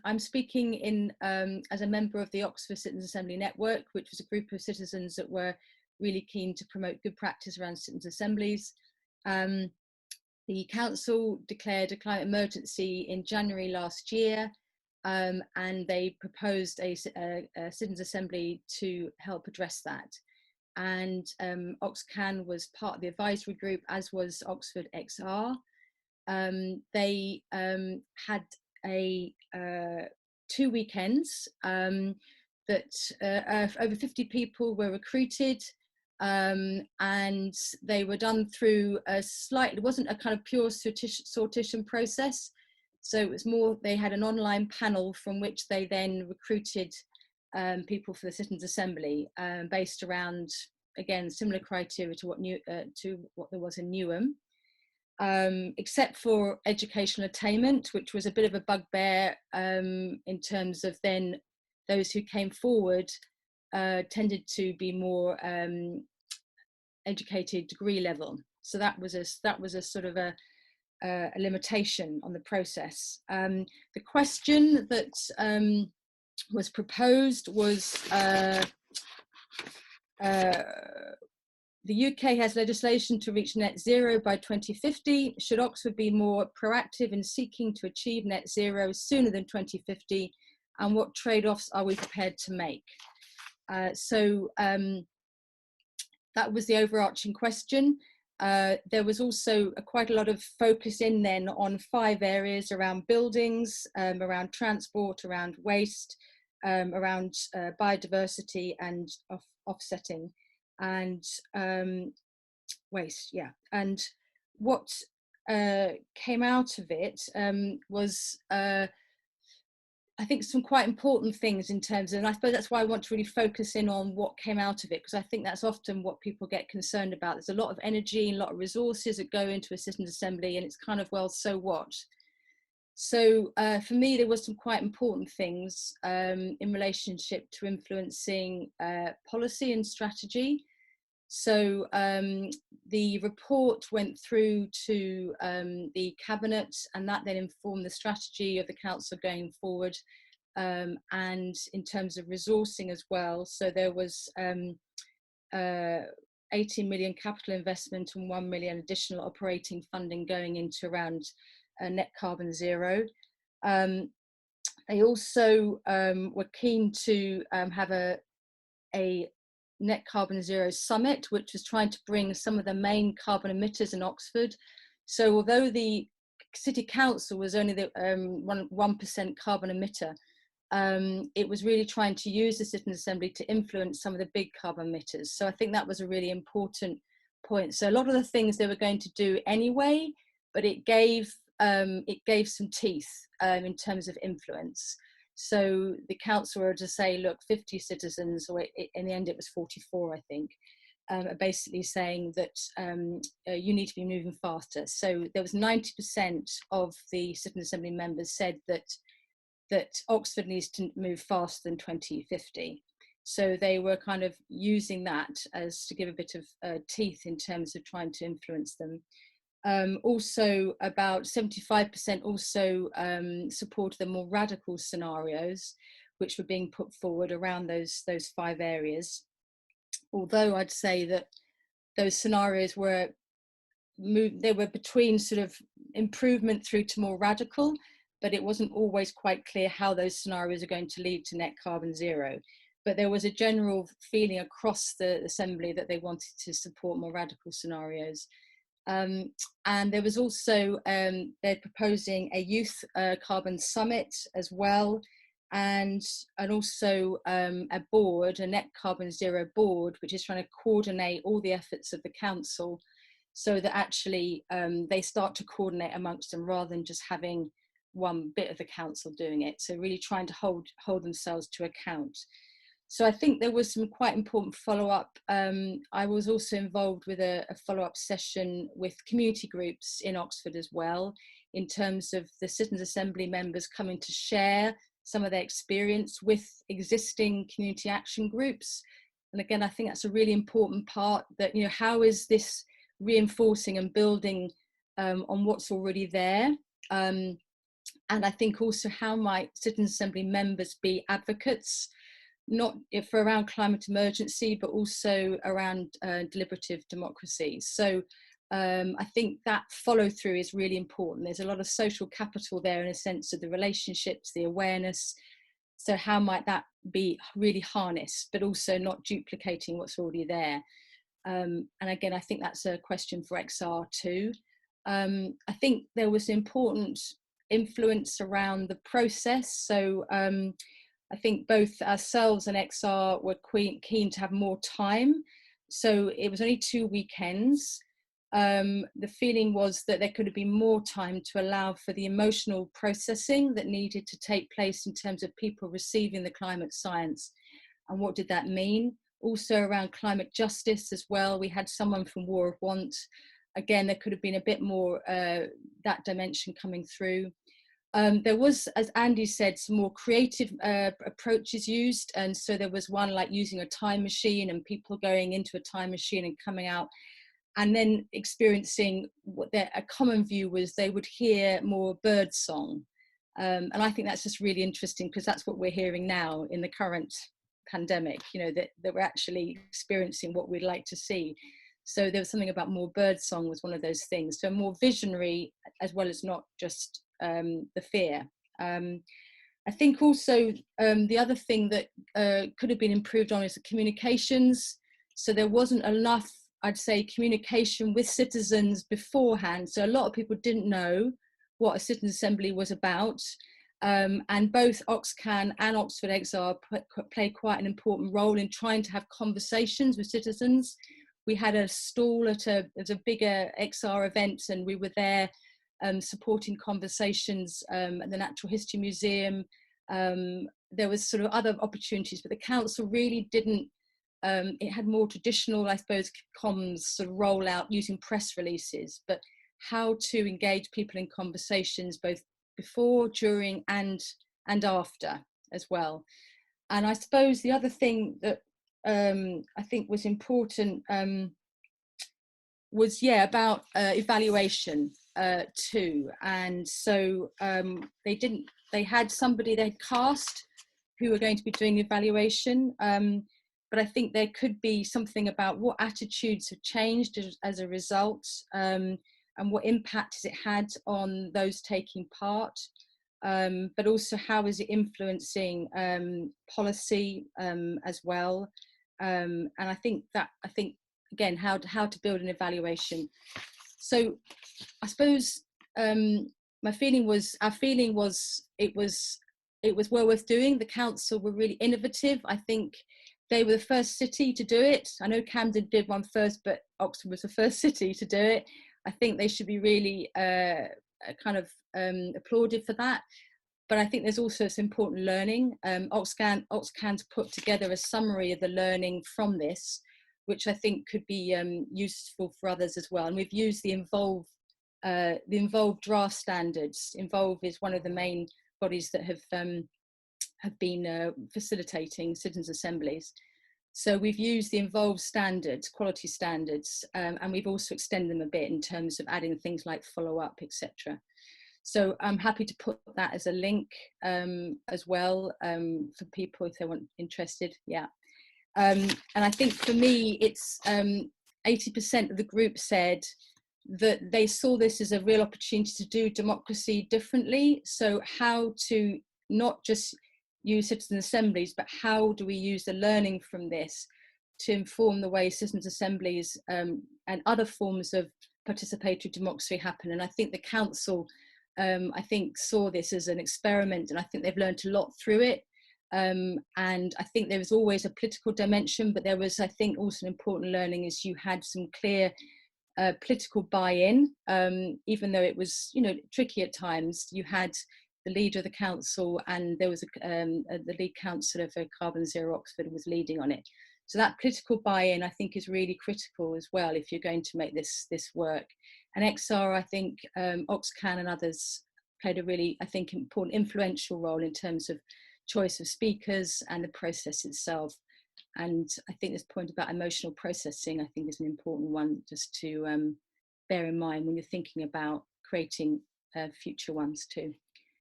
I'm speaking in as a member of the Oxford Citizens Assembly Network, which was a group of citizens that were really keen to promote good practice around citizens' assemblies. The council declared a climate emergency in January last year, and they proposed a citizens' assembly to help address that. And OxCan was part of the advisory group, as was Oxford XR. They had a 2 weekends that over 50 people were recruited, and they were done through a it wasn't a kind of pure sortition process. So it was more, they had an online panel from which they then recruited people for the Citizens' Assembly, based around, again, similar criteria to what there was in Newham. Except for educational attainment, which was a bit of a bugbear in terms of then those who came forward tended to be more educated degree level. So that was a sort of a limitation on the process. The question that was proposed was the UK has legislation to reach net zero by 2050. Should Oxford be more proactive in seeking to achieve net zero sooner than 2050? And what trade-offs are we prepared to make? So that was the overarching question. There was also quite a lot of focus in then on 5 areas around buildings, around transport, around waste, around biodiversity and offsetting, and waste, yeah. And what came out of it was I think some quite important things in terms of, and I suppose that's why I want to really focus in on what came out of it, because I think that's often what people get concerned about. There's a lot of energy and a lot of resources that go into a citizens' assembly, and it's kind of, well, so what? So for me, there were some quite important things in relationship to influencing policy and strategy. So the report went through to the cabinet, and that then informed the strategy of the council going forward, and in terms of resourcing as well. So there was 18 million capital investment and 1 million additional operating funding going into around net carbon zero. They also were keen to have a net carbon zero summit, which was trying to bring some of the main carbon emitters in Oxford. So although the city council was only the 1% carbon emitter, it was really trying to use the Citizens' Assembly to influence some of the big carbon emitters. So I think that was a really important point. So a lot of the things they were going to do anyway, but it gave some teeth in terms of influence. So the council were to say, look, 50 citizens, or in the end it was 44, I think, are basically saying that you need to be moving faster. So there was 90% of the Citizens' Assembly members said that Oxford needs to move faster than 2050. So they were kind of using that as to give a bit of teeth in terms of trying to influence them. Also, about 75% also supported the more radical scenarios which were being put forward around those 5 areas. Although I'd say that those scenarios were between sort of improvement through to more radical, but it wasn't always quite clear how those scenarios are going to lead to net carbon zero. But there was a general feeling across the Assembly that they wanted to support more radical scenarios. And there was also, they're proposing a youth carbon summit as well, and also a board, a net carbon zero board, which is trying to coordinate all the efforts of the council so that actually they start to coordinate amongst them rather than just having one bit of the council doing it. So really trying to hold themselves to account. So I think there was some quite important follow-up. I was also involved with a follow-up session with community groups in Oxford as well, in terms of the Citizens' Assembly members coming to share some of their experience with existing community action groups. And again, I think that's a really important part, that, you know, how is this reinforcing and building on what's already there? And I think also how might Citizen Assembly members be advocates, not for around climate emergency, but also around deliberative democracy. So I think that follow through is really important. There's a lot of social capital there in a sense of the relationships, the awareness. So how might that be really harnessed, but also not duplicating what's already there? And again, I think that's a question for XR too. I think there was important influence around the process. So I think both ourselves and XR were keen to have more time. So it was only 2 weekends. The feeling was that there could have been more time to allow for the emotional processing that needed to take place in terms of people receiving the climate science. And what did that mean? Also around climate justice as well. We had someone from War of Want. Again, there could have been a bit more that dimension coming through. There was, as Andy said, some more creative approaches used. And so there was one like using a time machine and people going into a time machine and coming out, and then experiencing what a common view was they would hear more bird song. And I think that's just really interesting because that's what we're hearing now in the current pandemic, you know, that we're actually experiencing what we'd like to see. So there was something about more bird song was one of those things. So more visionary as well as not just the fear. I think also the other thing that could have been improved on is the communications. So there wasn't enough, I'd say, communication with citizens beforehand. So a lot of people didn't know what a Citizen Assembly was about. And both Oxcan and Oxford XR play quite an important role in trying to have conversations with citizens. We had a stall at a bigger XR event, and we were there supporting conversations at the Natural History Museum. There was sort of other opportunities, but the council really didn't, it had more traditional, I suppose, comms sort of rollout using press releases, but how to engage people in conversations both before, during, and after as well. And I suppose the other thing that I think was important was, yeah, about evaluation too. And so they had somebody they'd cast who were going to be doing the evaluation. But I think there could be something about what attitudes have changed as a result, and what impact has it had on those taking part. But also how is it influencing policy as well. And I think again, how to build an evaluation. So I suppose our feeling was it was well worth doing. The council were really innovative. I think they were the first city to do it. I know Camden did one first, but Oxford was the first city to do it. I think they should be really kind of applauded for that. But I think there's also some important learning. Oxcan's put together a summary of the learning from this, which I think could be useful for others as well. And we've used the Involve draft standards. Involve is one of the main bodies that have been facilitating citizens' assemblies. So we've used the Involve standards, quality standards, and we've also extended them a bit in terms of adding things like follow-up, etc. So I'm happy to put that as a link as well for people if they want interested. Yeah. And I think for me, it's 80% of the group said that they saw this as a real opportunity to do democracy differently. So how to not just use citizen assemblies, but how do we use the learning from this to inform the way citizens assemblies and other forms of participatory democracy happen. And I think the council, I think, saw this as an experiment, and I think they've learned a lot through it. And I think there was always a political dimension, but there was, I think, also an important learning is you had some clear political buy-in, even though it was, you know, tricky at times. You had the leader of the council, and there was the lead councillor for Carbon Zero Oxford was leading on it. So that political buy-in, I think, is really critical as well if you're going to make this work. And XR, I think, Oxcan and others played a really, I think, important influential role in terms of choice of speakers and the process itself. And I think this point about emotional processing, I think, is an important one just to bear in mind when you're thinking about creating future ones too.